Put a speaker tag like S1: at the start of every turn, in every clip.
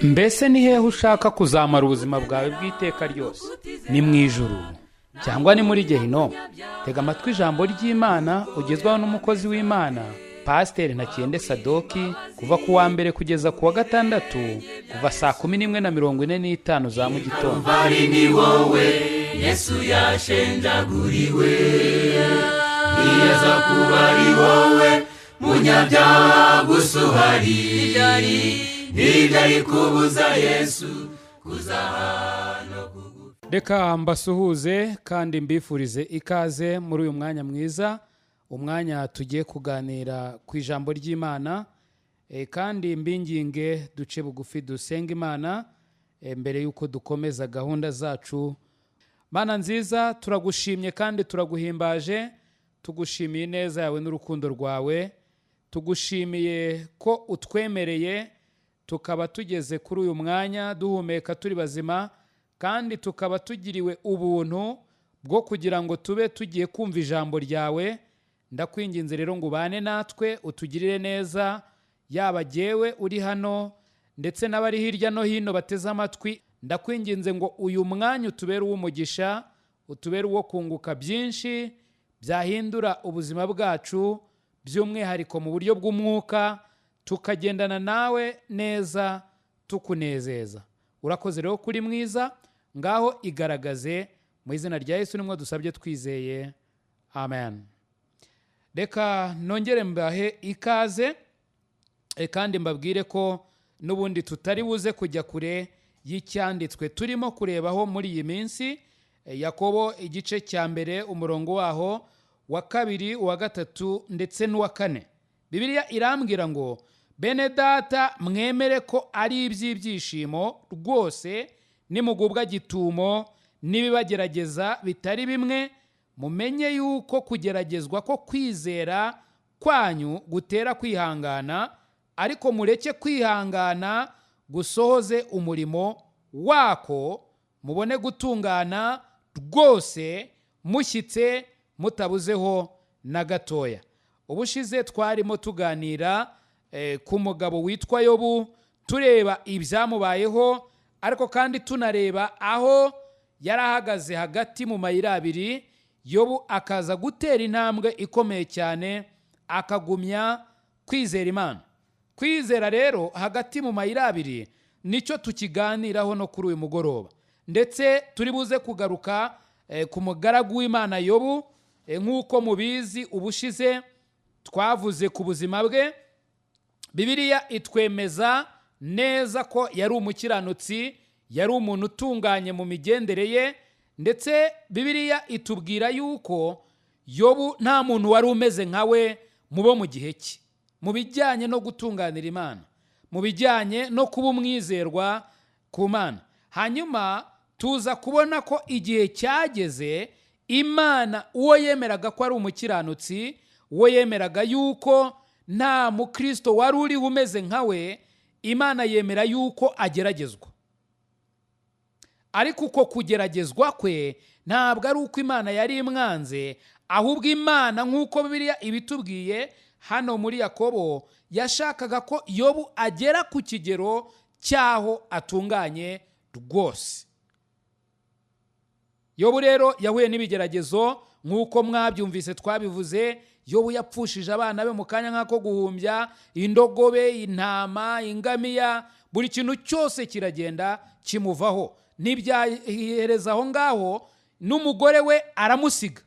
S1: mbese ni hehe ushaka kuzamara ubuzima bwawe bw'iteka ryose? Ni mu ijuru cyangwa ni muri gehinomu? Tega amatwi ijambo ry'Imana ugezwaho n'umukozi w'Imana Pasiteri Urugero Sadock, kuva ku wa mbere kugeza ku wa gatandatu, kuva saa 11:45 za mu gitondo.
S2: Ni wowe Yesu yashenjaguriwe, niyaza kuba ari wowe munyabyaha gusuhari, ntibyari kubuza Yesu kuza hano kugufa.
S1: Reka mbasuhuze kandi mbifurize ikaze muri uyu mwanya mwiza, umwanya tugiye kuganira ku ijambo ry'Imana, kandi mbinginge duce bugufi dusenga Imana mbere yuko dukomeza gahunda zacu. Mana nziza, turagushimye kandi turaguhimbaje, tugushimiye neza yawe n'urukundo rwawe, tugushimiye ko utwemereye tukaba tugeze kuri uyu mwanya duhumeka turi bazima, kandi tukaba tugiriwe ubuntu bwo kugira ngo tube tugiye kumva ijambo ryawe. Ndakwinginze rero ngo ubane natwe, utugirire neza, yaba jyewe uri hano ndetse n'abari hirya no hino bateze amatwi. Ndakwinginze ngo uyu mwanya utubere uw'umugisha, utubere uwo kunguka byinshi byahindura ubuzima bwacu, by'umwihariko mu buryo bw'umwuka, tukagendana nawe neza tukunezeza. Urakoze rero kuri mwiza, ngaho igaragaze mu izina rya Yesu nimwe dusabye twizeye, amen. Reka nongere mbahe ikaze, kandi mbabwire ko n'ubundi tutari buze kujya kure y'icyanditswe turimo kurebaho muri iyi minsi. Yakobo igice cya mbere umurongo waho wa 2, uwa 3 ndetse n'uwa 4. Bibiliya irambwira ngo, bene data mwemere ko ari iby'ibyishimo rwose nimugubwa gitumo n'ibibagerageza bitari bimwe, mumenye yuko kugeragezwa ko kwizera kwanyu gutera kwihangana, ariko mureke kwihangana gusohoze umurimo wako, mubone gutungana rwose mushyitse mutabuzeho na gatoya. Ubushize twarimo tuganira ku mugabo witwa Yobu, tureba ibyamubayeho, ariko kandi tunareba aho yari ahagaze hagati mu mayira abiri. Yobu akaza gutera intambwe ikomeye cyane, akagumya kwizera Imana. Kwizera rero hagati mu mayira abiri nicyo tukiganiraho no kuri uyu mugoroba, ndetse turi buze kugaruka ku mugaragu w'Imana Yobu. Nk'uko mubizi, ubushize twavuze ku buzima bwe. Bibiliya itwemeza neza ko yari umukiranutsi, yari umuntu utunganye mu migendere ye, ndetse Bibiliya itubwira yuko Yobu nta muntu wari umeze nkawe mubo mu gihe cye, mu bijyanye no gutunganira Imana, mu bijyanye no kuba umwizerwa ku Mana. Hanyuma tuza kubona ko igihe cyageze, Imana uwo yemeraga ko ari umukiranutsi, uwo yemeraga yuko nta mukristo wari uri umeze nkawe, Imana yemera yuko ageragezwa. Ariko uko kugeragezwa kwe ntabwo ari uko Imana yari imwanze, ahubwo Imana nk'uko Bibiliya ibitubwiye hano muri Yakobo, yashakaga ko Yobu agera ku kigero cyaho atunganye rwose. Yobu rero yahuye n'ibigeragezo nk'uko mwabyumvise twabivuze. Yobu yapfushije abana be mu kanya nk'ako guhumbya, indogobe, intama, ingamiya, buri kintu cyose kiragenda kimuvaho. Ntibyahereza aho ngaho, n'umugore we aramusiga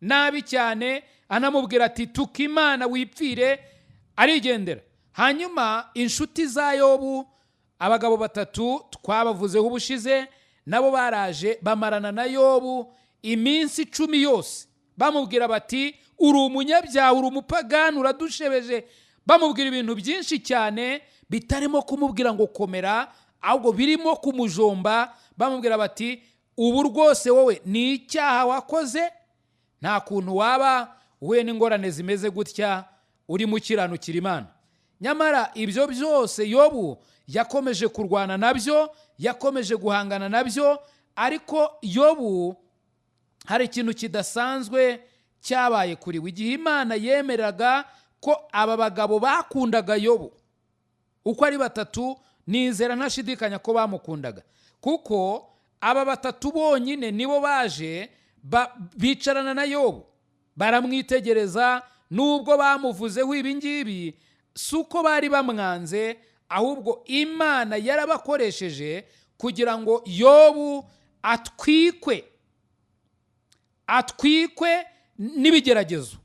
S1: nabi cyane, anamubwira ati tuka Imana wipfire, arigendera. Hanyuma inshuti za Yobu, abagabo 3 twabavuzeho ubushize, nabo baraje bamarana na Yobu iminsi 10 yose, bamubwira bati uri umunyabyaha, uri umupagani, uradushebeje. Bamubwira ibintu byinshi cyane bitarimo kumubwira ngo komera, ahubwo birimo kumujomba. Bamubwira bati ubu rwose wowe ni icyaha wakoze, nta kuntu waba uhuye n'ingorane zimeze gutya uri mukiranukira Imana. Nyamara ibyo byose Yobu yakomeje kurwana nabyo, yakomeje guhangana nabyo. Ariko Yobu hari ikintu kidasanzwe cyabaye kuri we. Igihe Imana yemeraga ko aba bagabo bakundaga Yobu uko ari 3, nizera ntashidikanya ko bamukundaga, kuko aba batatu bonyine nibo baje bicarana na Yobu, baramwitegereza. Nubwo bamuvuzeho ibi ngibi, si uko bari bamwanze, ahubwo Imana yarabakoresheje kugira ngo Yobu atwikwe n'ibigeragezo,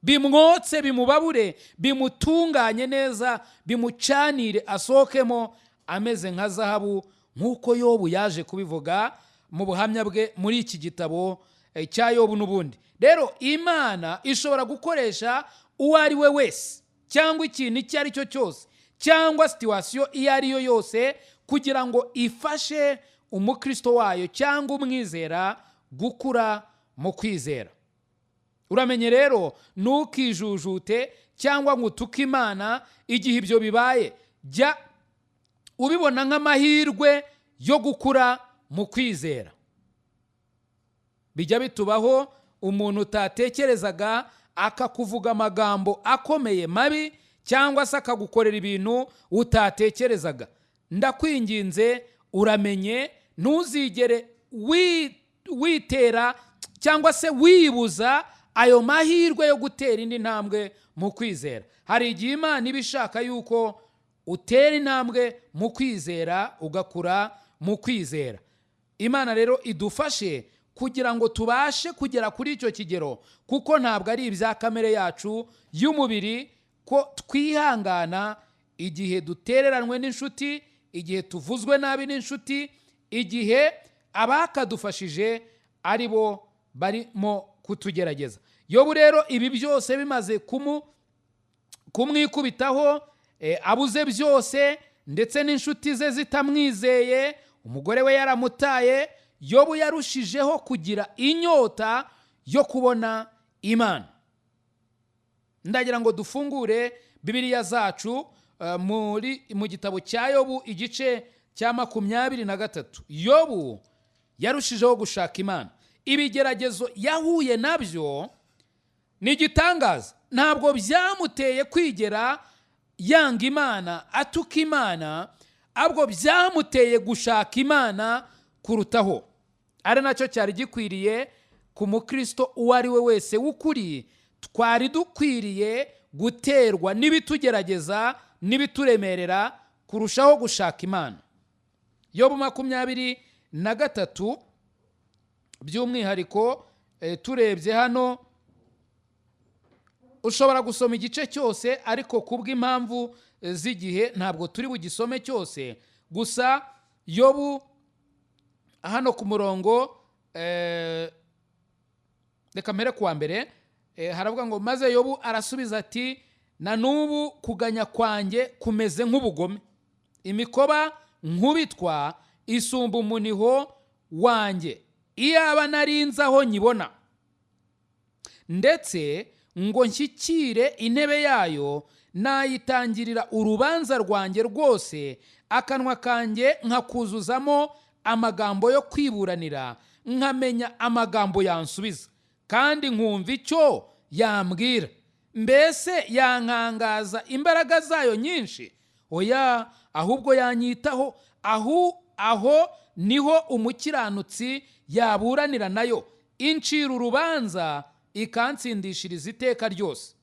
S1: bimwotse, bimubabure, bimutunganye neza, bimucanire, asohokemo ameze nka zahabu, nk'uko Yobu yaje kubivuga mu buhamya bwe muri iki gitabo cya Yobu. N'ubundi rero Imana ishobora gukoresha uwo ari we wese, cyangwa ikintu icyo ari cyo cyose, cyangwa situwasiyo iyo ari yo yose, kugira ngo ifashe umukristo wayo cyangwa umwizera gukura mu kwizera. Uramenye rero, ntukijujute cyangwa ngo utuke Imana igihe ibyo bibaye. Jya ubibona nk'amahirwe yo gukura mu kwizera. Bijya bitubaho umuntu utatekerezaga akakuvuga amagambo akomeye mabi, cyangwa se akagukorera ibintu utatekerezaga. Ndakwinginze uramenye, ntuzigere witera cyangwa se wibuza ayo mahirwe yo gutera indi ntambwe mu kwizera. Hari igihe Imana iba ishaka yuko utera intambwe mu kwizera, ugakura mu kwizera. Imana rero idufashe kugira ngo tubashe kugera kuri icyo kigero, kuko ntabwo ari ibya kamere yacu y'umubiri ko twihangana igihe dutereranwe n'inshuti, igihe tuvuzwe nabi n'inshuti, igihe abakadufashije ari bo barimo kutugerageza. Yobu rero ibi byose bimaze kumwikubitaho, abuze byose, ndetse n'inshuti ze zitamwizeye, umugore we yaramutaye, Yobu yarushijeho kugira inyota yo kubona Imana. Ndagira ngo dufungure Bibiliya zacu mu gitabo cya Yobu igice cya 23. Yobu yarushijeho gushaka Imana. Ibigeragezo yahuye nabyo ni igitangaza. Ntabwo byamuteye kwigera yanga Imana, atuka Imana, ahubwo byamuteye gushaka Imana kurutaho. Ari nacyo cyari gikwiriye ku mukristo uwo ari we wese w'ukuri. Twari dukwiriye guterwa n'ibitugerageza n'ibituremerera kurushaho gushaka Imana. Yobu 23 by'umwihariko turebye hano, ushobora gusoma igice cyose, ariko kubw'impamvu z'igihe ntabwo turi bugisome cyose. Gusa Yobu hano ku murongo, reka mpere kuwa mbere, haravuga ngo maze Yobu arasubiza ati, na n'ubu kuganya kwanjye kumeze nk'ubugome, imikoba nkubitwa isumba umuniho wanjye, iyaba narinze aho nyibona, ndetse ngo nshyikire intebe yayo, nayitangirira urubanza rwanjye rwose, akanwa kanjye nkakuzuzamo amagambo yo kwiburanira, nkamenya amagambo yansubiza, kandi nkumva icyo yambwira. Mbese yankangaza imbaraga zayo nyinshi? Oya, ahubwo yanyitaho. Aho niho umukiranutsi yaburanira nayo, incira urubanza ikansindishiriza iteka ryose.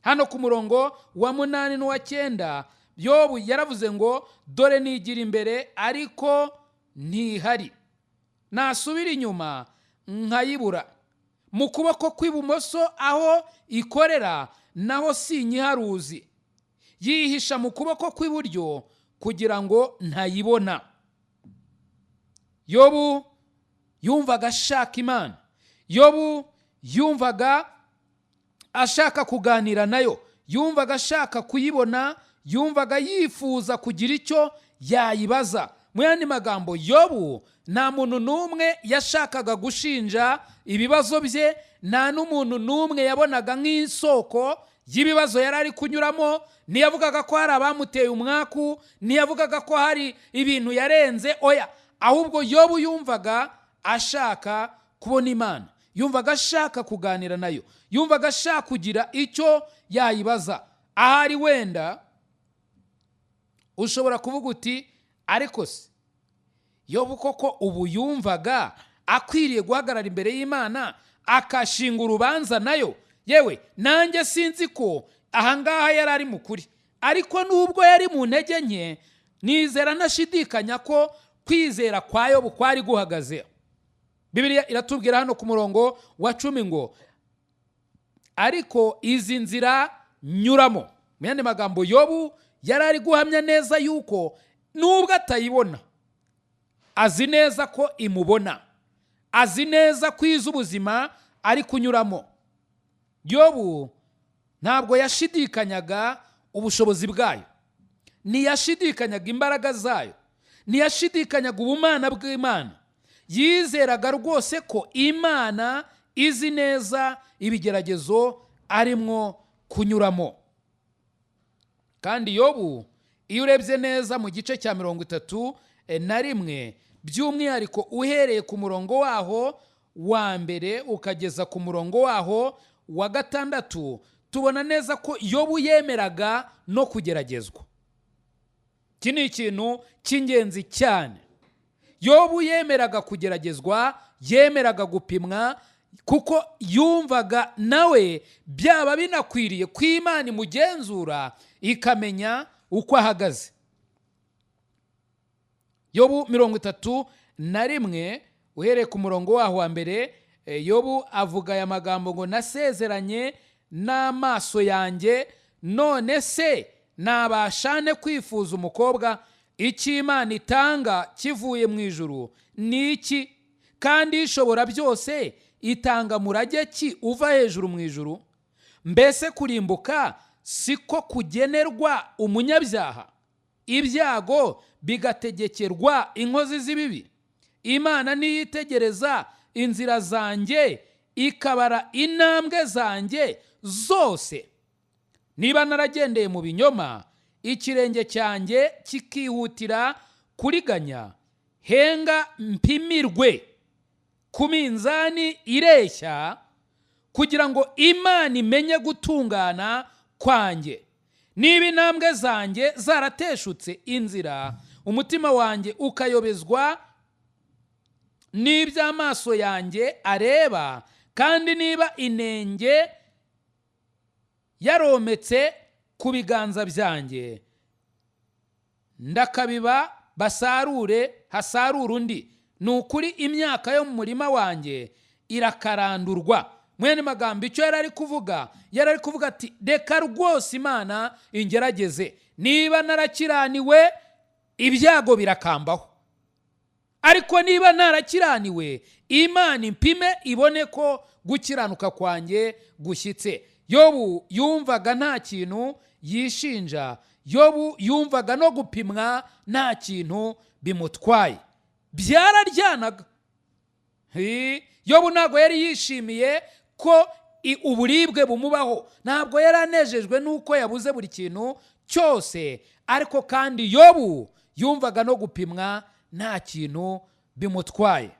S1: Hano ku murongo wa 8 n'uwa 9 Yobu yaravuze ngo, dore nigira imbere ariko ntihari, nasubira inyuma nkayibura, mu kuboko kw'ibumoso aho ikorera naho sinyiharuzi, yihisha mu kuboko kw'iburyo kugira ngo ntayibona. Yobu yumvaga ashaka Imana. Yobu yumvaga ashaka kuganira nayo, yumvaga ashaka kuyibona, yumvaga yifuza kugira icyo yayibaza. Mu yandi magambo, Yobu nta muntu n'umwe yashakaga gushinja ibibazo bye, nta n'umuntu n'umwe yabonaga nk'isoko y'ibibazo yari ari kunyuramo. Ntiyavugaga ko hari abamuteye umwaku, ntiyavugaga ko hari ibintu yarenze, oya, ahubwo Yobu yumvaga ashaka kubona Imana, yumvaga ashaka kuganira nayo, yumvaga ashaka kugira icyo yayibaza. Ahari wenda ushobora kuvuga uti ariko se Yobu koko ubu yumvaga akwiriye guhagarara imbere y'Imana akashinga urubanza nayo? Yewe nanjye sinzi ko ahangaha yari ari mu kuri, ariko nubwo yari mu ntege nke, nizera ntashidikanya ko kwizera kwa Yobu kwari guhagaze. Bibiliya iratubwira hano ku murongo wa 10 ngo ariko izi nzira nyuramo. Mu yandi magambo, Yobu yari ari guhamya neza yuko nubwo atayibona, azi neza ko imubona, azi neza ko iz'ubuzima ari kunyuramo. Yobu ntabwo yashidikanyaga ubushobozi bwayo, ntiyashidikanyaga imbaraga zayo, ntiyashidikanyaga ubumana bw'Imana. Yizeraga rwose ko Imana izi neza ibigeragezo arimwo kunyuramo. Kandi Yobu iyo urebye neza mu gice cya 31 by'umwihariko uhereye ku murongo waho wa mbere ukageza ku murongo waho wa 6, tubona neza ko Yobu yemeraga no kugeragezwa. Iki ni ikintu cy'ingenzi cyane. Yobu yemeraga kugeragezwa, yemeraga gupimwa, kuko yumvaga nawe byaba binakwiriye ko Imana imugenzura ikamenya uko ahagaze. Yobu 31 uhereye ku murongo waho wa mbere, Yobu avuga aya magambo ngo nasezeranye n'amaso yanjye, none se nabashane kwifuza umukobwa? Iki Imana itanga kivuye mu ijuru ni iki? Kandi ishobora byose itanga murage ki uva hejuru mu ijuru? Mbese kurimbuka siko kugenerwa umunyabyaha, ibyago bigategekerwa inkozi z'ibibi? Imana niyitegereza inzira zanjye ikabara intambwe zanjye zose. Niba naragendeye mu binyoma, ikirenge cyanjye kikihutira kuriganya, henga mpimirwe ku minzani ireshya, kugira ngo Imana imenye gutungana kwanjye. Niba intambwe zanjye zarateshutse inzira, umutima wanjye ukayobezwa n'iby'amaso yanjye areba, kandi niba inenge yarometse ku biganza byanjye, ndakabiba basarure hasarura undi. Ni ukuri imyaka yo mu murima wanjye irakarandurwa. Mwene magambo icyo yari ari kuvuga ati reka rwose Imana ingerageze, niba narakiraniwe ibyago birakambaho, ariko niba narakiraniwe Imana impime ibone ko gukiranuka kwanjye gushyitse. Yobu yumvaga nta kintu yishinja, Yobu yumvaga no gupimwa nta kintu bimutwaye, byararyanaga. Yobu ntabwo yari yishimiye ko uburibwe bumubaho, ntabwo yari anejejwe nuko yabuze buri kintu cyose, ariko kandi Yobu yumvaga no gupimwa nta kintu bimutwaye.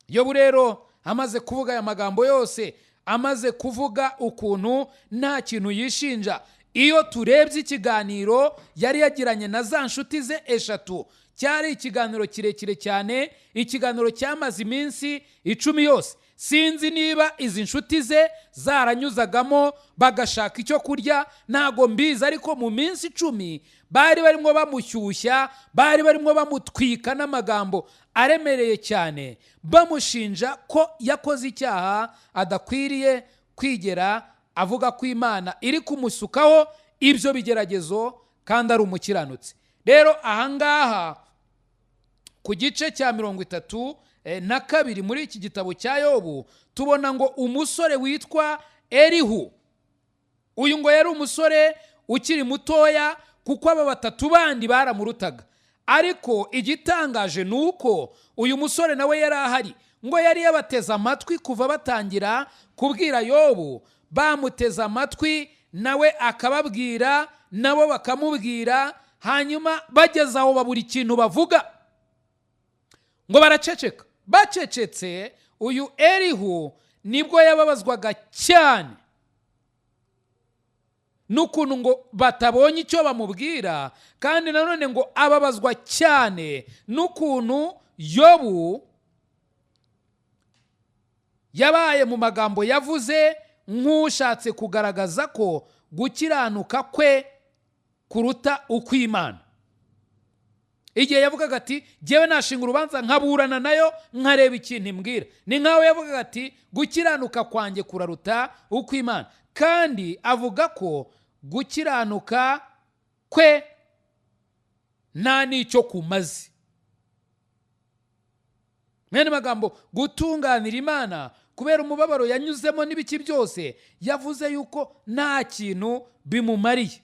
S1: Yobu rero amaze kuvuga aya magambo yose, amaze kuvuga ukuntu nta kintu yishinja, iyo turebye ikiganiro yari yagiranye na za nshuti ze 3, cyari ikiganiro kirekire cyane, ikiganiro cyamaze iminsi 10 yose. Sinzi niba izi nshuti ze zaranyuzagamo bagashaka icyo kurya, ntago mbizi, ariko mu minsi 10 bari barimo bamushyushya, bari barimo bamutwika n'amagambo aremereye cyane, bamushinja ko yakoze icyaha adakwiriye kwigera avuga ko Imana iri kumusukaho ibyo bigeragezo kandi ari umukiranutsi. Rero ahangaha ku gice cya 32 muri iki gitabo cya Yobu, tubona ngo umusore witwa Elihu, uyu ngo yari umusore ukiri mutoya, kuko aba 3 bandi baramurutaga. Ariko igitangaje nuko uyu musore nawe yari ahari, ngo yari yabateze amatwi kuva batangira kubwira Yobu, bamuteze amatwi nawe akababwira, nabo bakamubwira, hanyuma bageze aho babura ikintu bavuga, ngo baraceceka. Bacecetse, uyu Elihu nibwo yababazwaga cyane n'ukuntu ngo batabonye icyo bamubwira, kandi nanone ngo ababazwa cyane n'ukuntu Yobu yabaye mu magambo yavuze nk'ushatse kugaragaza ko gukiranuka kwe kuruta ukw'Imana. Igihe yavugaga ati jyewe nashinga urubanza nkaburana nayo nkareba ikintu imbwira, ni nkaho yavugaga ati gukiranuka kwanjye kuraruta ukw'Imana, kandi avuga ko gukiranuka kwe nta n'icyo kumaze. Mwene magambo, gutunganira Imana kubera umubabaro yanyuzemo n'ibiki byose, yavuze yuko nta kintu bimumariye.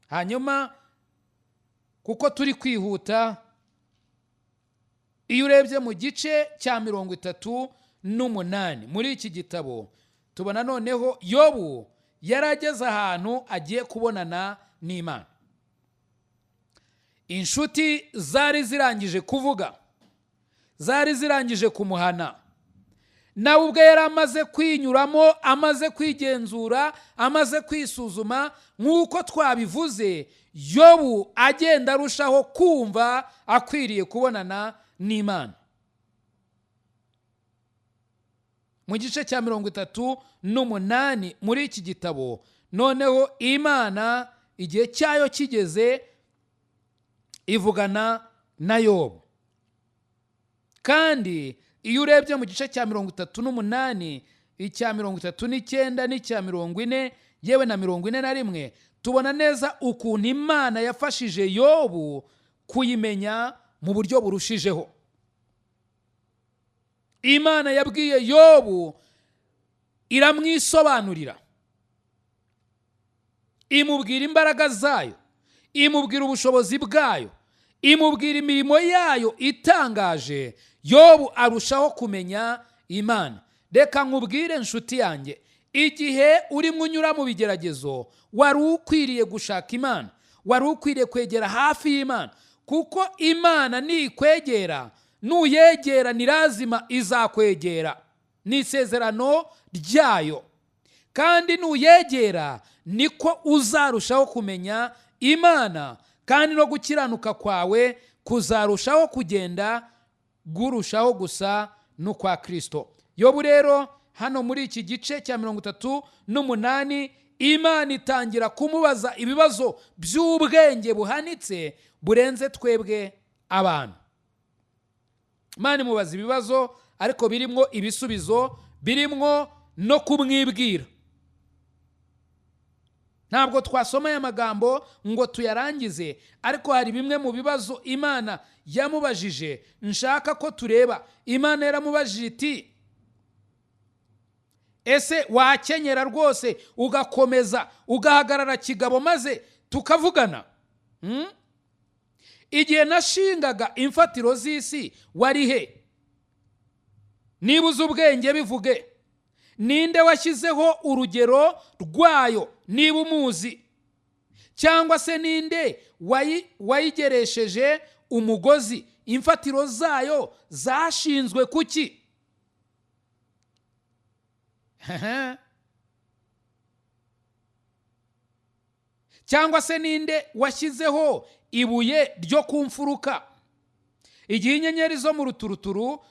S1: Hanyuma kuko turi kwihuta, iyo urebye mu gice cya 38 muri iki gitabo, tubona noneho Yobu yarageze ahantu agiye kubonana n'Imana. Inshuti zari zirangije kuvuga, zari zirangije kumuhana, nawe ubwe yari amaze kwinyuramo, amaze kwigenzura, amaze kwisuzuma. Nk'uko twabivuze, Yobu agenda arushaho kumva akwiriye kubonana n'Imana. Mu gice cya 38 muri iki gitabo, noneho Imana igihe cyayo kigeze ivugana na Yobu. Kandi iyo urebye mu gice cya 38, icya 39 n'icya 40 yewe na 41, tubona neza ukuntu Imana yafashije Yobu kuyimenya mu buryo burushijeho. Imana yabwiye Yobu, iramwisobanurira, imubwira imbaraga zayo, imubwira ubushobozi bwayo, imubwira imirimo yayo itangaje. Yobu arushaho kumenya Imana. Reka nkubwire nshuti yanjye, igihe urimo unyura mu bigeragezo, wari ukwiriye gushaka Imana, wari ukwiriye kwegera hafi y'Imana, kuko Imana nikwegera, nuyegera ni lazima izakwegera, ni isezerano ryayo. Kandi nuyegera niko uzarushaho kumenya Imana, kandi no gukiranuka kwawe kuzarushaho kugenda gurushaho gusa n'ukwa Kristo. Yobu rero hano muri iki gice cya 38, Imana itangira kumubaza ibibazo by'ubwenge buhanitse burenze twebwe abantu. Imana imubaza ibibazo ariko birimwo ibisubizo, birimwo no kumwibwira. Ntabwo twasoma aya magambo ngo tuyarangize, ariko hari bimwe mu bibazo Imana yamubajije nshaka ko tureba. Imana yaramubajije iti, ese wakenyera rwose ugakomeza ugahagarara kigabo maze tukavugana? Igihe nashingaga imfatiro z'isi wari he? Niba uzi ubwenge bivuge. Ninde washyizeho urugero rwayo niba umuzi? Cyangwa se ninde wayigeresheje umugozi? Imfatiro zayo zashinzwe kuki? Cyangwa se ninde washyizeho ibuye ryo kumfuruka? Igihe inyenyeri zo mu ruturuturu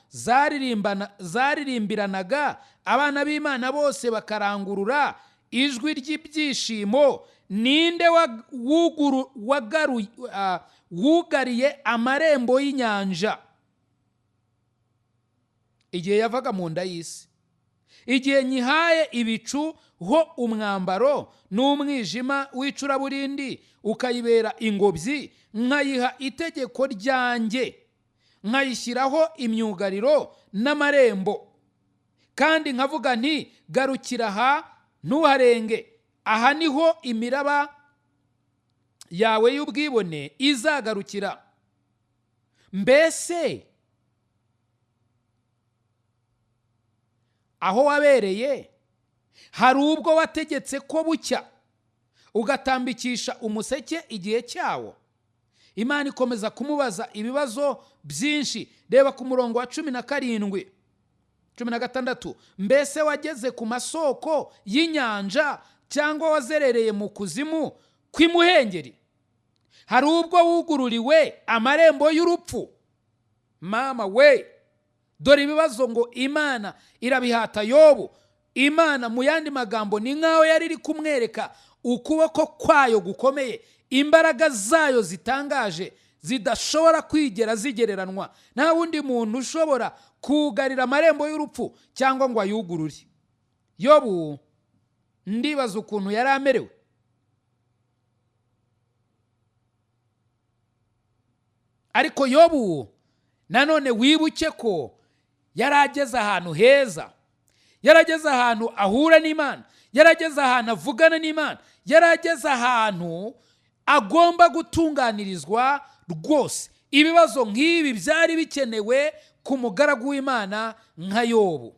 S1: zaririmbiranaga, abana b'Imana bose bakarangurura ijwi ry'ibyishimo, ninde wugariye amarembo y'inyanja igihe yavaga mu nda y'isi? Igihe nyihaye ibicu ho umwambaro n'umwijima w'icuraburindi ukayibera ingobyi, nkayiha itegeko ryanjye, nkayishyiraho imyugariro n'amarembo, kandi nkavuga nti garukira aha ntuharenge, aha niho imiraba yawe y'ubwibone izagarukira. Mbese aho wabereye hari ubwo wategetse ko bucya ugatambikisha umuseke igihe cyawo? Imana ikomeza kumubaza ibibazo byinshi. Reba ku murongo wa 16. Mbese wageze ku masoko y'inyanja cyangwa wazerereye mu kuzimu kw'imuhengeri? Hari ubwo wugururiwe amarembo y'urupfu? Mama we, dore ibibazo ngo Imana irabihata Yobu. Imana mu yandi magambo ni nkaho yari iri kumwereka ukuboko kwayo gukomeye, imbaraga zayo zitangaje zidashobora kwigera zigereranwa. Nta wundi muntu ushobora kugarira amarembo y'urupfu cyangwa ngo ayugurure. Yobu ndibaza ukuntu yari amerewe. Ariko Yobu nanone wibuke ko yarageze ahantu heza, yarageze ahantu ahura n'Imana, yarageze ahantu avugana n'Imana, yarageze ahantu agomba gutunganirizwa rwose. Ibibazo nk'ibi byari bikenewe ku mugaragu w'Imana nka Yobu.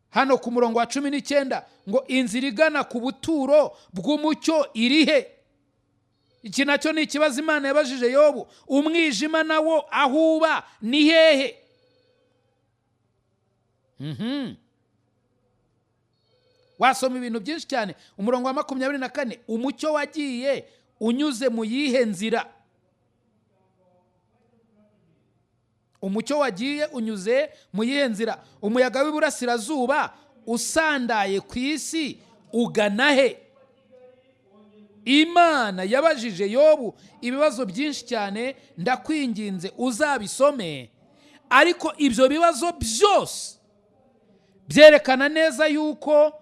S1: Hano ku murongo wa 19 ngo inzira igana ku buturo bw'umucyo irihe? Iki nacyo ni ikibazo Imana yabajije Yobu. Umwijima nawo ahuba ni hehe? Wasoma ibintu byinshi cyane. Umurongo wa 24, umucyo wagiye unyuze mu yihe nzira? Umucyo wagiye unyuze mu yihe nzira? Umuyaga w'iburasirazuba usandaye ku isi ugana he? Imana yabajije Yobu ibibazo byinshi cyane, ndakwinginze uzabisome. Ariko ibyo bibazo byose byerekana neza yuko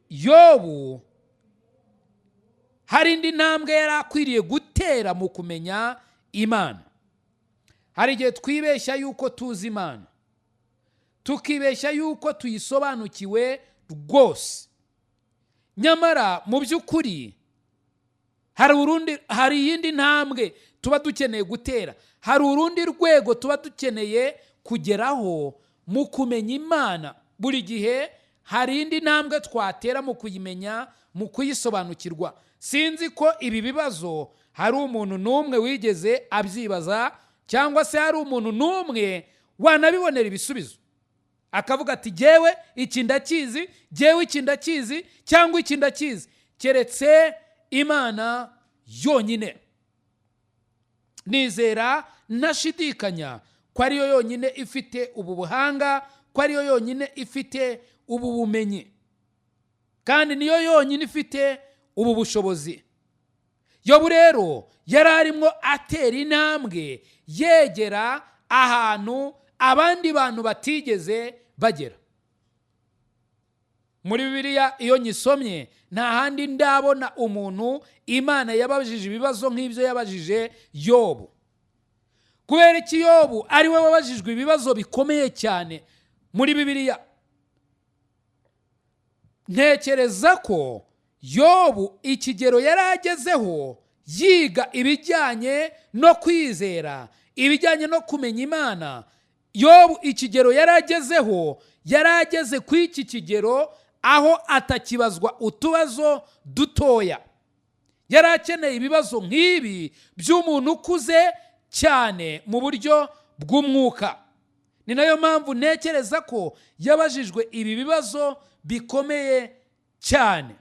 S1: Yobu hari indi ntambwe yari akwiriye gutera mu kumenya Imana. Hari igihe twibeshya yuko tuzi Imana, tukibeshya yuko tuyisobanukiwe rwose. Nyamara mu by'ukuri hari iyindi ntambwe tuba dukeneye gutera, hari urundi rwego tuba dukeneye kugeraho mu kumenya Imana. Buri gihe hari indi ntambwe twatera mu kuyimenya, mu kuyisobanukirwa. Sinzi ko ibi bibazo hari umuntu n'umwe wigeze abyibaza, cyangwa se hari umuntu n'umwe wanabibonera ibisubizo akavuga ati jyewe iki ndakizi, jyewe iki ndakizi, cyangwa iki ndakizi, keretse Imana yonyine. Nizera ntashidikanya ko ariyo yonyine ifite ubu buhanga, ko ariyo yonyine ifite ubu bumenyi, kandi niyo yonyine ifite ubu bushobozi. Yobu rero yari arimo atera intambwe yegera ahantu abandi bantu batigeze bagera. Muri Bibiliya iyo nyisomye nta handi ndabona umuntu Imana yabajije ibibazo nk'ibyo yabajije Yobu. Kubera iki Yobu ari we wabajijwe ibibazo bikomeye cyane muri Bibiliya? Ntekereza ko Yobu ikigero yari agezeho yiga ibijyanye no kwizera, ibijyanye no kumenya Imana. Yobu ikigero yari agezeho, yari ageze ku iki kigero aho atakibazwa utubazo dutoya. Yari akeneye ibibazo nk'ibi by'umuntu ukuze cyane mu buryo bw'umwuka. Ni nayo mpamvu ntekereza ko yabajijwe ibi bibazo bikomeye cyane.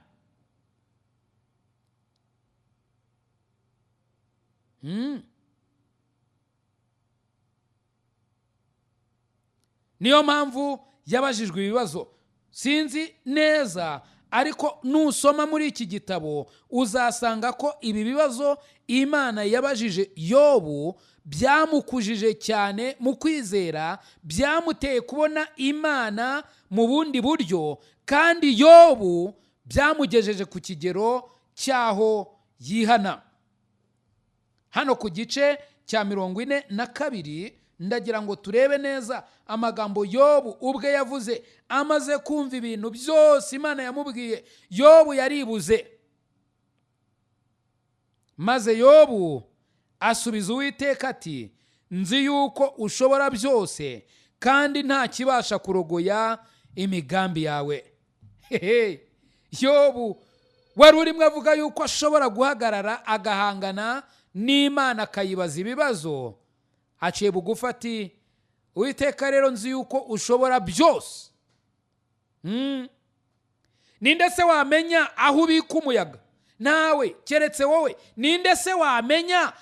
S1: Niyo mpamvu yabajijwe ibibazo. Sinzi neza, ariko nusoma muri iki gitabo uzasanga ko ibi bibazo Imana yabajije Yobu byamukujije cyane mu kwizera, byamuteye kubona Imana mu bundi buryo, kandi Yobu byamugejeje ku kigero cyaho yihana. Hano ku gice cya 42 ndagira ngo turebe neza amagambo Yobu ubwe yavuze amaze kumva ibintu byose Imana yamubwiye. Yobu yaribuze, maze Yobu asubiza Uwiteka ati, nzi yuko ushobora byose kandi nta kibasha kurogoya imigambi yawe. Yobu wari urimo avuga yuko ashobora guhagarara agahangana n'Imana akayibaza ibibazo. Aciye bugufi ati, Uwiteka rero nzi yuko ushobora byose. Ninde se wamenya aho ubika umuyaga? Nawe, keretse wowe. Ninde se wamenya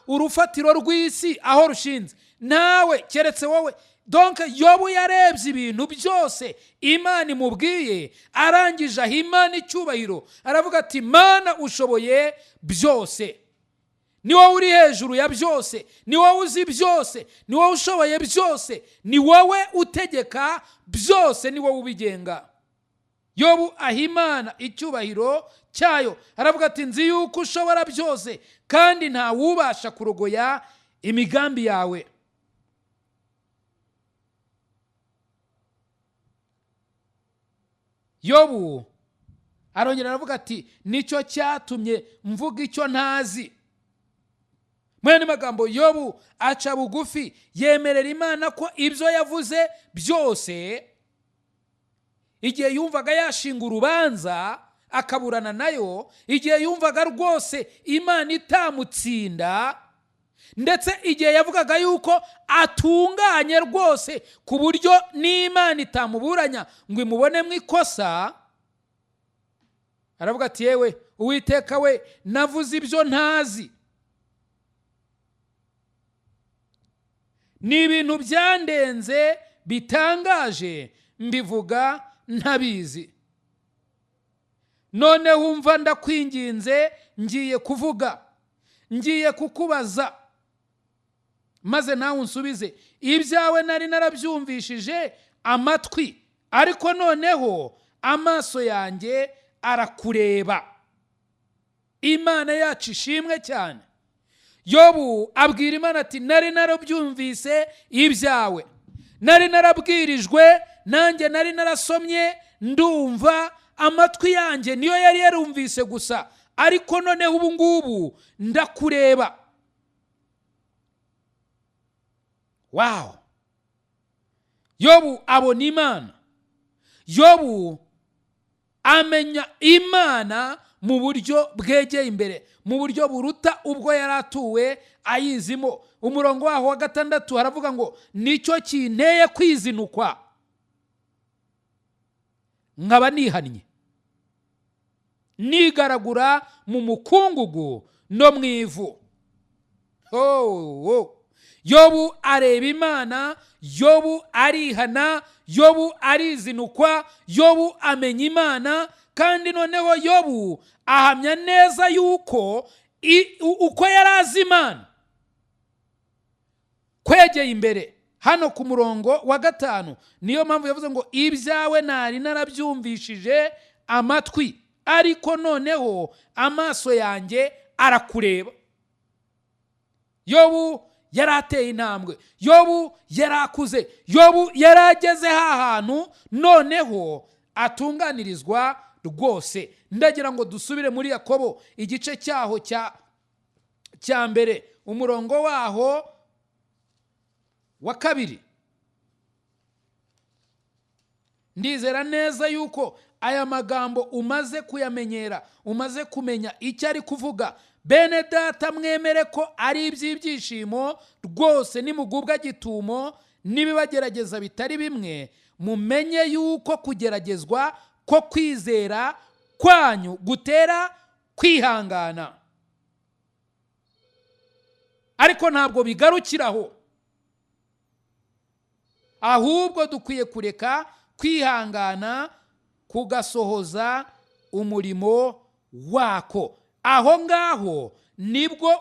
S1: urufatiro rw'isi aho rushinze? Nawe, keretse wowe. Donc Yobu yarebye ibintu byose Imana imubwiye, arangije aho Imana icyubahiro, aravuga ati Mana ushoboye byose, ni wowe uri hejuru ya byose, ni wowe uzi byose, ni wowe ushoboye byose, ni wowe utegeka byose, ni wowe ubigenga. Yobu aha Imana icyubahiro cyayo, aravuga ati nzi yuko ushobora byose kandi nta wubasha kurogoya imigambi yawe. Yobu arongera aravuga ati nicyo cyatumye mvuga icyo ntazi. Mwene magambo, Yobu aca bugufi, yemerera Imana ko ibyo yavuze byose, igihe yumvaga yashinga urubanza akaburana nayo, igihe yumvaga rwose Imana itamutsinda, ndetse igihe yavugaga yuko atunganye rwose ku buryo n'Imana itamuburanya ngo imubone mu ikosa, aravuga ati yewe Uwiteka we, navuze ibyo ntazi, ni ibintu byandenze bitangaje, mbivuga ntabizi. None wumva ndakwinginze, ngiye kuvuga, ngiye kukubaza, maze nawe unsubize. Ibyawe nari narabyumvishije amatwi, ariko noneho amaso yanjye arakureba. Imana yacu ishimwe cyane. Yobu abwira Imana ati nari narabyumvise ibyawe, nari narabwirijwe, nanjye nari narasomye ndumva, amatwi yanjye niyo yari yarumvise gusa, ariko noneho ubu ngubu ndakureba. Wow! Yobu abona Imana. Yobu amenya Imana mu buryo bwegeye imbere, mu buryo buruta ubwo yari atuwe ayizimo. Umurongo waho wa 6 haravuga ngo nicyo kinteye kwizinukwa, nkaba nihannye, nigaragura mu mukungugu no mu ivu. Yobu areba Imana, Yobu arihana, Yobu arizinukwa, Yobu amenya Imana, kandi noneho Yobu ahamya neza yuko uko yari azi Imana kwegeye imbere. Hano ku murongo wa 5 niyo mpamvu yavuze ngo ibyawe nari narabyumvishije amatwi, ariko noneho amaso yanjye arakureba. Yobu yarateye intambwe, Yobu yarakuze, Yobu yarageze hantu noneho atunganirizwa rwose. Ndagira ngo dusubire muri Yakobo igice cyaho cya mbere, umurongo waho wa 2. Ndizera neza yuko aya magambo umaze kuyamenyera, umaze kumenya icyo ari kuvuga. Bene data, mwemere ko ari iby'ibyishimo rwose nimugubwa gitumo nibibagerageza bitari bimwe, mumenye yuko kugeragezwa ko kwizera kwanyu gutera kwihangana. Ariko ntabwo bigarukiraho, ahubwo dukwiye kureka kwihangana kugasohoza umurimo wako. Aho ngaho nibwo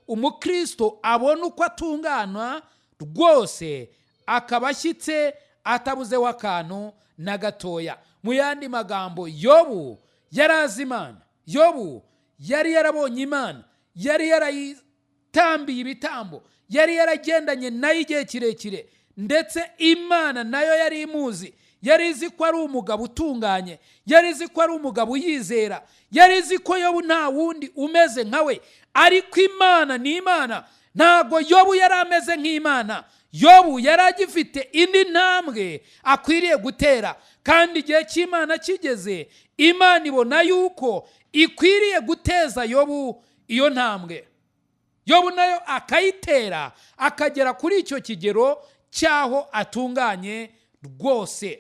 S1: umukristo abona uko atungana rwose, akaba ashyitse atabuzeho akantu na gatoya. Mu yandi magambo, Yobu yari azi Imana, Yobu yari yarabonye Imana, yari yarayitambiye ibitambo, yari yaragendanye nayo igihe kirekire, ndetse Imana nayo yari imuzi. Yari izi ko ari umugabo utunganye, yari izi ko ari umugabo uyizera, yari izi ko Yobu nta wundi umeze nkawe. Ariko Imana ni Imana, ntago Yobu yari ameze nk'Imana. Yobu yari agifite indi ntambwe akwiriye gutera, kandi igihe cy'Imana kigeze, Imana ibona yuko ikwiriye guteza Yobu iyo ntambwe. Yobu nayo akayitera akagera kuri icyo kigero cyaho atunganye rwose.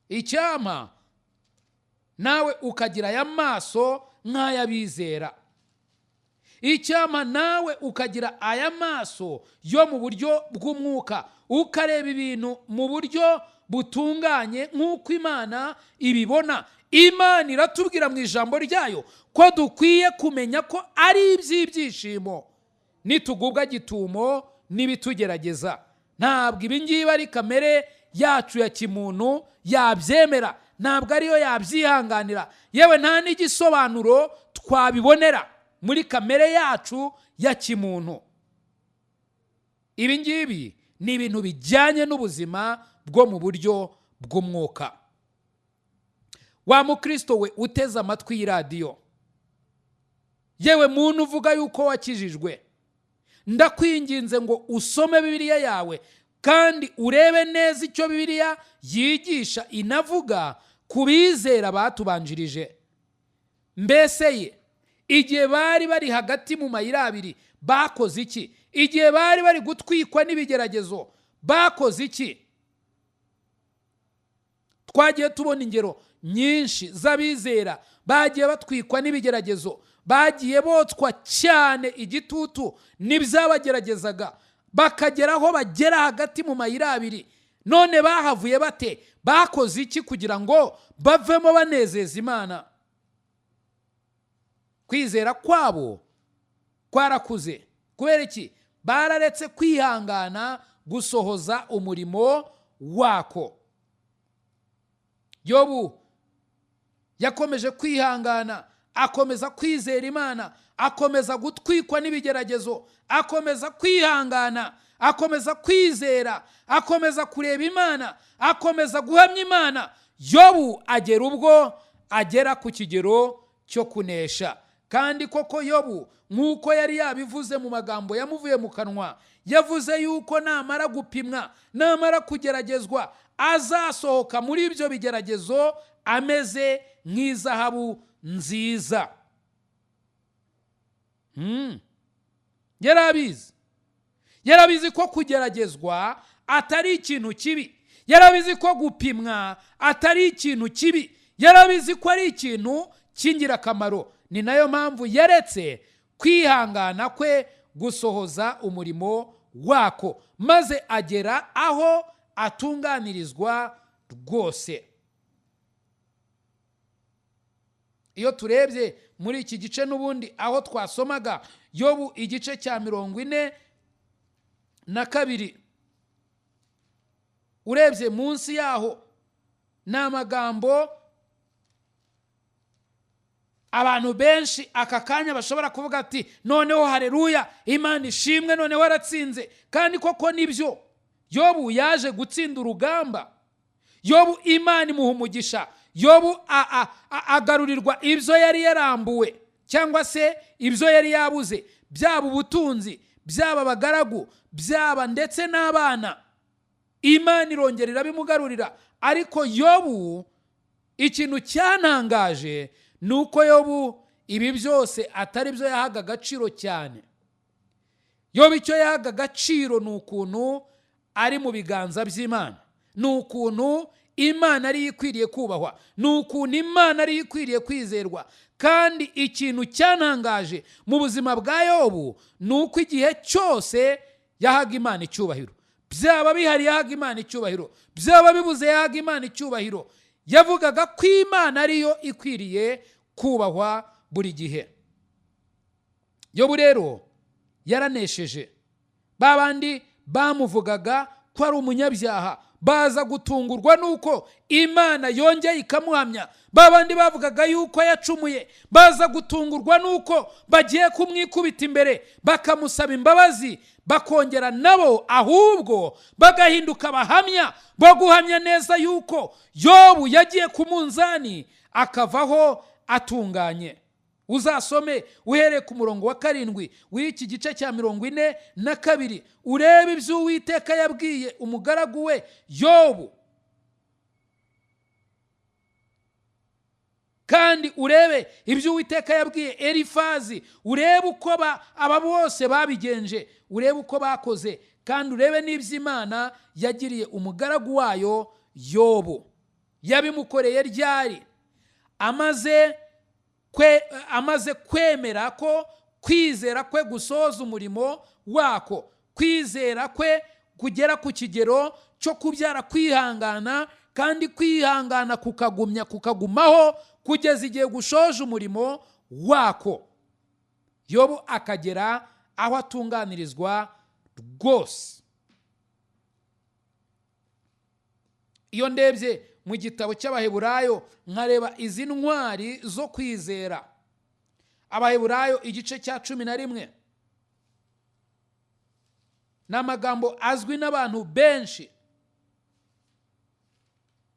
S1: Icyama nawe ukagira aya maso nk'ay'abizera. Icyama nawe ukagira aya maso yo mu buryo bw'umwuka, ukareba ibintu mu buryo butunganye nk'uko Imana ibibona. Imana iratubwira mu ijambo ryayo ko dukwiye kumenya ko ari iby'ibyishimo nitugubwa gitumo n'ibitugerageza. Ntabwo ibi ngibi ari kamere yacu ya kimuntu yabyemera, ntabwo ariyo yabyihanganira, yewe nta n'igisobanuro twabibonera muri kamere yacu ya kimuntu. Ibi ngibi ni ibintu bijyanye n'ubuzima bwo mu buryo bw'umwuka. Wa mukristo we uteze amatwi y'iradiyo, yewe muntu uvuga yuko wakijijwe, ndakwinginze ngo usome Bibiliya yawe kandi urebe neza icyo Bibiliya yigisha inavuga ku bizera batubanjirije. Mbese ye igihe bari bari hagati mu mayira abiri bakoze iki? Igihe bari bari gutwikwa n'ibigeragezo bakoze iki? Twagiye tubona ingero nyinshi z'abizera bagiye batwikwa n'ibigeragezo, bagiye botswa cyane igitutu n'ibyabageragezaga, bakageraho bagera hagati mu mayira abiri. None bahavuye bate? Bakoze iki kugira ngo bavemo banezeza Imana? Kwizera kwabo kwarakuze. Kubera iki? Bararetse kwihangana gusohoza umurimo wako. Yobu yakomeje kwihangana, akomeza kwizera Imana, akomeza gutwikwa n'ibigeragezo, akomeza kwihangana, akomeza kwizera, akomeza kureba Imana, akomeza guhamya Imana. Yobu agera ubwo agera ku kigero cyo kunesha. Kandi koko Yobu nk'uko yari yabivuze mu magambo yamuvuye mu kanwa, yavuze yuko namara gupimwa, namara kugeragezwa, azasohoka muri ibyo bigeragezo ameze nk'izahabu nziza. Yarabizi ko kugeragezwa atari ikintu kibi, yarabizi ko gupimwa atari ikintu kibi, yarabizi ko ari ikintu cy'ingirakamaro. Ni nayo mpamvu yaretse kwihangana kwe gusohoza umurimo wako, maze agera aho atunganirizwa rwose. Iyo turebye muri iki gice n'ubundi aho twasomaga Yobu igice cya 42, urebye munsi yaho n'amagambo abantu benshi aka kanya bashobora kuvuga ati noneho haleluya, Imana ishimwe, noneho aratsinze. Kandi koko nibyo, Yobu yaje gutsinda urugamba. Yobu Imana imuha umugisha. Yobu agarurirwa ibyo yari yarambuwe cyangwa se ibyo yari yabuze, byaba ubutunzi, byaba abagaragu, byaba ndetse n'abana. Imana irongera irabimugarurira. Ariko Yobu, ikintu cyantangaje nuko Yobu ibi byose atari byo yahaga agaciro cyane. Yobu icyo yahaga agaciro ni ukuntu ari mu biganza by'Imana, ni ukuntu Imana ari ikwiriye kubahwa, ni ukuntu Imana ari ikwiriye kwizerwa. Kandi ikintu cyantangaje mu buzima bwa Yobu ni uko igihe cyose yahaga Imana icyubahiro. Byaba bihari yahaga Imana icyubahiro, byaba bibuze yahaga Imana icyubahiro. Yavugaga ko Imana ariyo ikwiriye kubahwa buri gihe. Yobu rero yaranesheje. Babandi bamuvugaga ko ari umunyabyaha baza gutungurwa nuko Imana yongeye ikamuhamya. Babandi bavugaga yuko yacumuye baza gutungurwa nuko bagiye kumwikubita imbere bakamusaba imbabazi, bakongera nabo ahubwo bagahinduka abahamya bo guhamya neza yuko Yobu yagiye ku munzani akavaho atunganye. Uzasome uhereye ku murongo wa 7 w'iki gice cya 42, urebe ibyo Uwiteka yabwiye umugaragu we Yobu. kandi urebe ibyo Uwiteka yabwiye Elifazi, urebe uko aba bose babigenje, urebe uko bakoze, kandi urebe n'iby'Imana yagiriye umugaragu wayo Yobu. Yabimukoreye ryari? Amaze kwemera ko kwizera kwe gusoza umurimo wako, kwizera kwe kugera ku kigero cyo kubyara kwihangana, kandi kwihangana kukagumaho kugeza igihe gushoje umurimo wako. Yobu akagera aho atunganirizwa rwose. Iyo ndebye mu gitabo cy'Abaheburayo nkareba izi ntwari zo kwizera, Abaheburayo igice cya 11, ni amagambo azwi n'abantu benshi,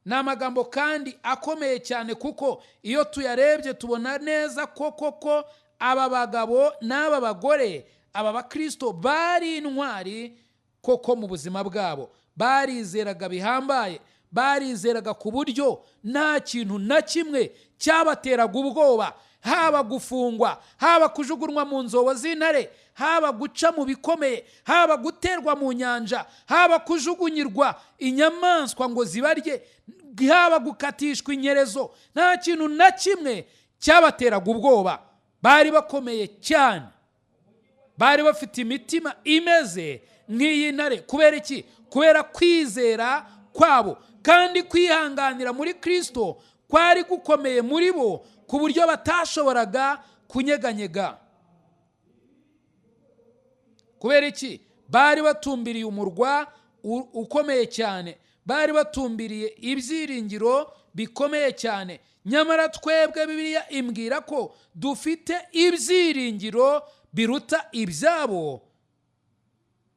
S1: ni amagambo kandi akomeye cyane, kuko iyo tuyarebye tubona neza koko aba bagabo n'aba bagore, aba bakristo bari intwari koko mu buzima bwabo. Barizeraga bihambaye, barizeraga ku buryo nta kintu na kimwe cyabateraga ubwoba, haba gufungwa, haba kujugunywa mu nzobo z'intare, haba guca mu bikomeye, haba guterwa mu nyanja, haba kujugunyirwa inyamaswa ngo zibarye, haba gukatishwa inyerezo. Nta kintu na kimwe cyabateraga ubwoba. Bari bakomeye cyane, bari bafite imitima imeze nk'iy'intare. Kubera iki? Kubera kwizera kwabo, kandi kwihanganira muri Kristo kwari gukomeye muri bo ku buryo batashoboraga kunyeganyega. Kubera iki? Bari batumbiriye umurwa ukomeye cyane, bari batumbiriye ibyiringiro bikomeye cyane. Nyamara twebwe Bibiliya imbwira ko dufite ibyiringiro biruta ibyabo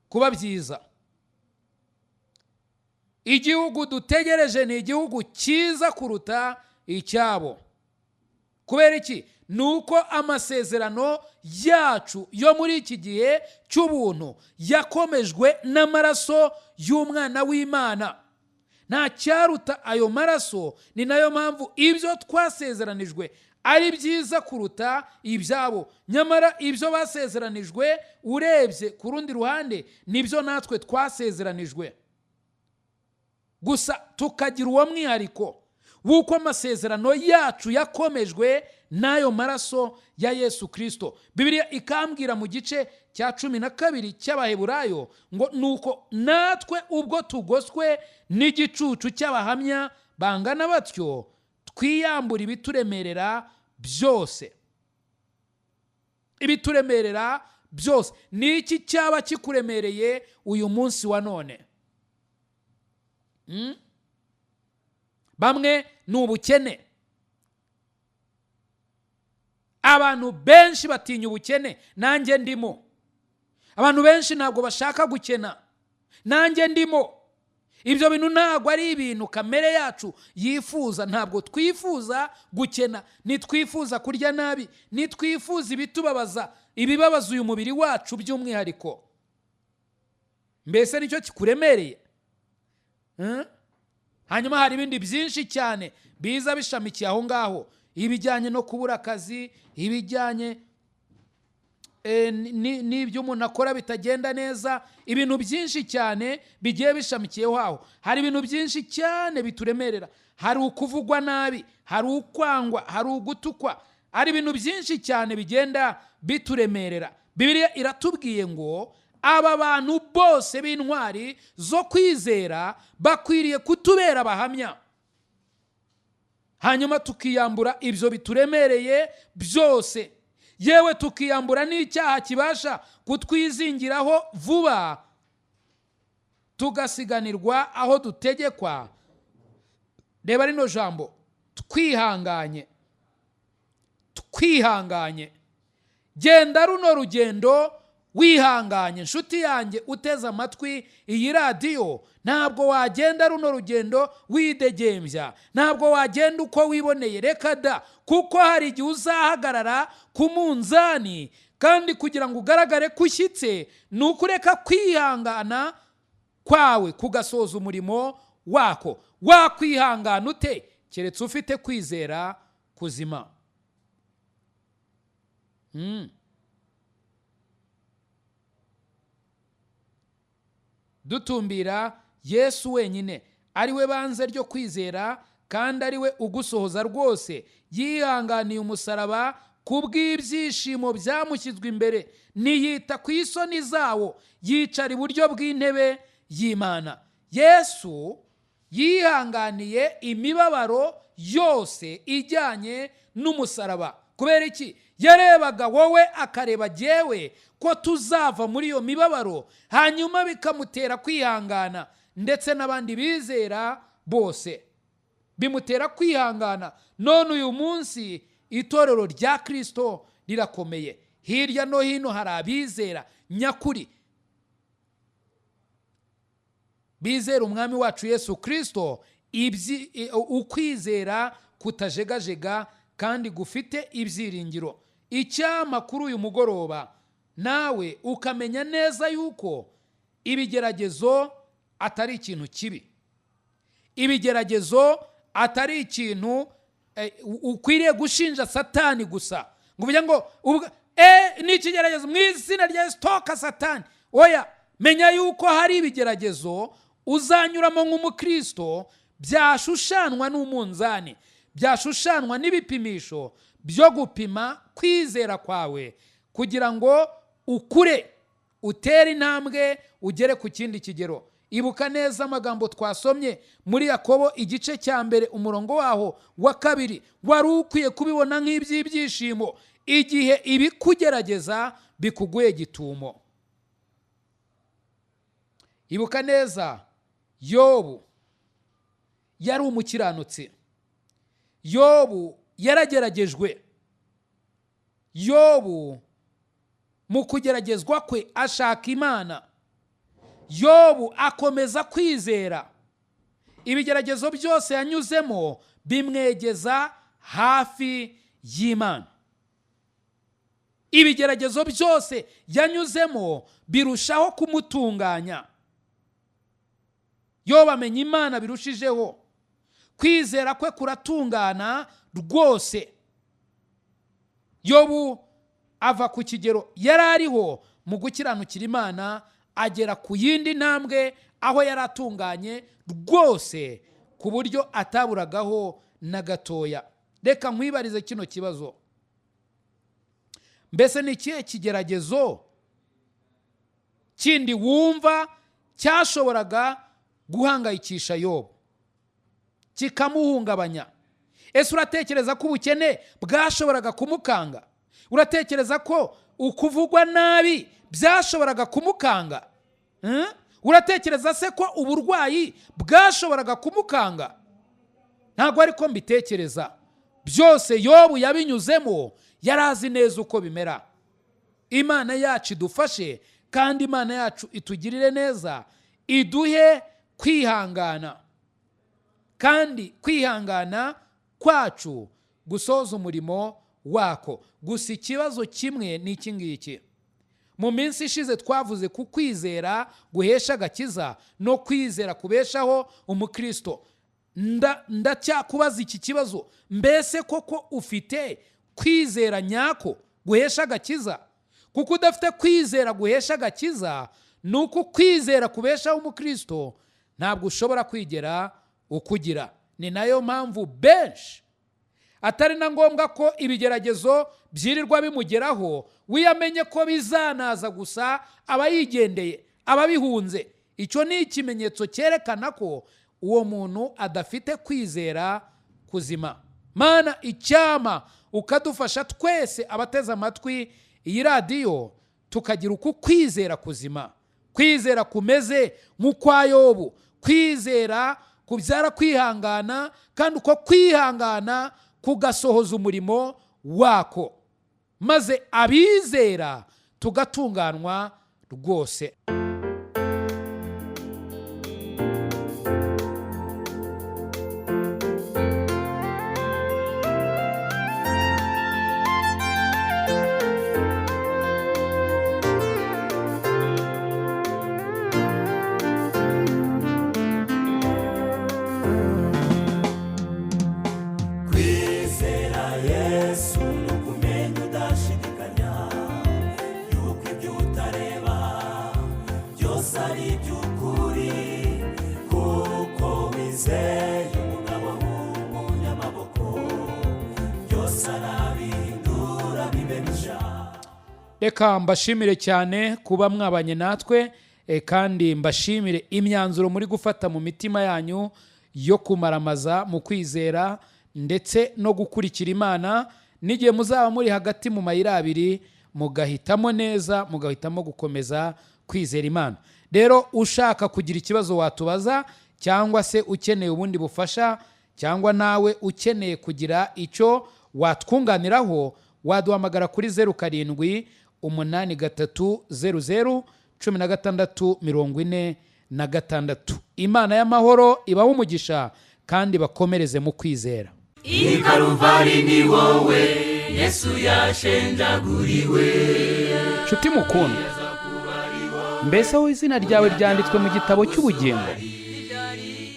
S1: kuba byiza. Igihugu dutegereje ni igihugu cyiza kuruta icyabo. Kubera iki? Nuko amasezerano yacu yo muri iki gihe cy'ubuntu yakomejwe n'amaraso y'umwana w'Imana. Nta cyaruta ayo maraso. Ni nayo mpamvu ibyo twasezeranijwe ari byiza kuruta ibyabo. Nyamara ibyo basezeranijwe urebye ku rundi ruhande nibyo natwe twasezeranijwe. Gusa tukagira uwo mwihariko w'uko amasezerano yacu yakomejwe n'ayo maraso ya Yesu Kristo. Bibiliya ikambwira mu gice cya 12 cy'Abaheburayo ngo nuko natwe ubwo tugoswe n'igicucu cy'abahamya bangana batyo, twiyambura ibituremerera byose. Ibituremerera byose. Ni iki cyaba kikuremereye uyu munsi wa none? Bamwe ni ubukene. Abantu benshi batinya ubukene, nanjye ndimo. Abantu benshi ntabwo bashaka gukena, nanjye ndimo. Ibyo bintu ntabwo ari ibintu kamere yacu yifuza. Ntabwo twifuza gukena, nitwifuza kurya nabi, nitwifuza ibitubabaza, ibibabaza uyu mubiri wacu by'umwihariko. Mbese nicyo kikuremereye? Hanyuma hari ibindi byinshi cyane biza bishamikiye aho ngaho, ibijyanye no kubura akazi, ibijyanye n'ibyo umuntu akora bitagenda neza, ibintu byinshi cyane bigiye bishamikiyeho aho. Hari ibintu byinshi cyane bituremerera. Hari ukuvugwa nabi, hari ukwangwa, hari ugutukwa, hari ibintu byinshi cyane bigenda bituremerera. Bibiliya iratubwiye ngo aba bantu bose b'intwari zo kwizera bakwiriye kutubera abahamya, hanyuma tukiyambura ibyo bituremereye byose, yewe tukiyambura n'icyaha kibasha kutwizingiraho vuba, tugasiganirwa aho dutegekwa. Reba rino jambo, twihanganye. Twihanganye. Genda runo rugendo wihanganye. Nshuti yanjye uteze amatwi iyi radiyo, ntabwo wagenda runo rugendo widegembya, ntabwo wagenda uko wiboneye. Reka da, kuko hari igihe uzahagarara ku munzani, kandi kugira ngo ugaragare ko ushyitse ni ukureka kwihangana kwawe kugasoza umurimo wako. Wakwihangana ute keretse ufite kwizera kuzima. Dutumbira Yesu wenyine ari we banze ryo kwizera kandi ari we ugusohoza rwose. Yihanganiye umusaraba kubw'ibyishimo byamushyizwe imbere, niyita ku isoni zawo, yicara iburyo bw'intebe y'Imana. Yesu yihanganiye imibabaro yose ijyanye n'umusaraba. Kubera iki? Yarebaga wowe akareba jyewe ko tuzava muri iyo mibabaro, hanyuma bikamutera kwihangana, ndetse n'abandi bizera bose bimutera kwihangana. None uyu munsi itorero rya Kristo rirakomeye. Hirya no hino hari abizera nyakuri, bizera umwami wacu Yesu Kristo, ukwizera kutajegajega kandi gufite ibyiringiro. Icyama kuri uyu mugoroba nawe ukamenya neza yuko ibigeragezo atari ikintu kibi, ibigeragezo atari ikintu ukwiriye gushinja Satani gusa ngo uvuge ngo ni ikigeragezo mu izina rya Yesu, toka Satani. Oya, menya yuko hari ibigeragezo uzanyuramo nk'umukristo, byashushanwa n'umunzani, byashushanwa n'ibipimisho byo gupima kwizera kwawe, kugira ngo ukure, utere intambwe, ugere ku kindi kigero. Ibuka neza amagambo twasomye muri Yakobo igice cya mbere umurongo waho wa 2. Wari ukwiye kubibona nk'iby'ibyishimo igihe ibikugerageza bikuguye gitumo. Ibuka neza Yobu yari umukiranutsi. Yobu yarageragejwe. Yobu mu kugeragezwa kwe ashaka Imana. Yobu akomeza kwizera. Ibigeragezo byose yanyuzemo bimwegeza hafi y'Imana. Ibigeragezo byose yanyuzemo birushaho kumutunganya. Yobu amenya Imana birushijeho. Kwizera kwe kuratungana rwose. Yobu ava ku kigero yari ariho mu gukiranukira Imana, agera ku yindi ntambwe aho yaratunganye rwose ku buryo ataburagaho na gatoya. Reka nkwibarize kino kibazo: mbese ni ikihe kigeragezo kindi wumva cyashoboraga guhangayikisha Yobu kikamuhungabanya? Ese uratekereza ko ubukene bwashoboraga kumukanga? Uratekereza ko ukuvugwa nabi byashoboraga kumukanga? Uratekereza se ko uburwayi bwashoboraga kumukanga? Ntabwo ariko mbitekereza. Byose Yobu yabinyuzemo, yarazi neza uko bimera. Imana yacu idufashe, kandi Imana yacu itugirire neza, iduhe kwihangana, kandi kwihangana kwacu gusoza umurimo wako. Gusa ikibazo kimwe ni iki ngiki: mu minsi ishize twavuze ku kwizera guhesha agakiza no kwizera kubeshaho umukristo. Ndacyakubaza iki kibazo: mbese koko ufite kwizera nyako guhesha agakiza? Kuko udafite kwizera guhesha agakiza, nuko kwizera kubeshaho umukristo ntabwo ushobora kwigera ukugira. Ni nayo mpamvu benshi atari na ngombwa ko ibigeragezo byirirwa bimugeraho, wiyamenye ko bizanaza gusa abayigendeye, ababihunze. Icyo ni ikimenyetso cyerekana ko uwo muntu adafite kwizera kuzima. Mana, icyama ukadufasha twese abateze amatwi iyi radiyo, tukagira uku kwizera kuzima, kwizera kumeze nk'ukwa Yobu, kwizera kubyara kwihangana, kandi uko kwihangana kugasohoza umurimo wako, maze abizera tugatunganwa rwose.
S2: Kwizera byose ari by'ukuri kuko wizeye umugabo w'umunyamaboko byose arabihindura bibe bishya.
S1: Reka mbashimire cyane kuba mwabanye natwe, kandi mbashimire imyanzuro muri gufata mu mitima yanyu yo kumaramaza mu kwizera ndetse no gukurikira Imana. N'igihe muzaba muri hagati mu mayira abiri, mugahitamo neza, mugahitamo gukomeza kwizera Imana. Rero ushaka kugira ikibazo watubaza, cyangwa se ukeneye ubundi bufasha, cyangwa nawe ukeneye kugira icyo watwunganiraho, waduhamagara kuri 0783001646. Imana y'amahoro ibahe umugisha kandi bakomereze mu kwizera.
S2: I Calvary ni wowe Yesu yashenjaguriwe.
S1: Nshuti mukundwa, mbese wowe izina ryawe ryanditswe mu gitabo cy'ubugingo?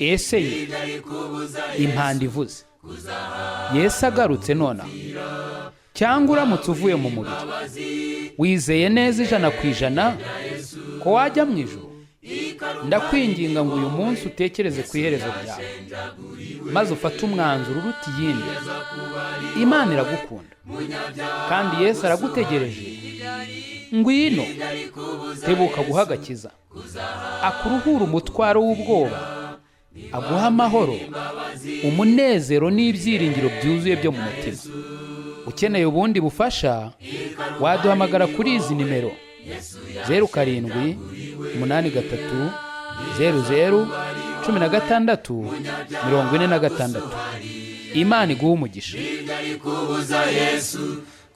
S1: Ese ye impanda ivuze Yesu agarutse nonaha, cyangwa uramutse uvuye mu mubiri, wizeye neza 100% ko wajya mu ijuru? Ndakwinginga ngo uyu munsi utekereze ku iherezo ryawe, maze ufate umwanzuro uruta iyindi. Imana iragukunda kandi Yesu aragutegereje. Ngwino, tebuka guha agakiza, akuruhura umutwaro w'ubwoba, aguha amahoro, umunezero n'ibyiringiro byuzuye byo mu mutima. Ukeneye ubundi bufasha, waduhamagara kuri izi nimero 0783001646. Imana iguhe umugisha.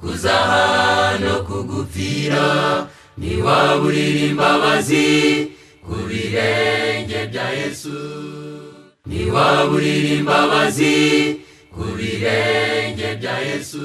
S2: Kuza hano kugupfira, niwaburira imbabazi ku birenge bya Yesu. Niwaburira imbabazi ku birenge bya Yesu.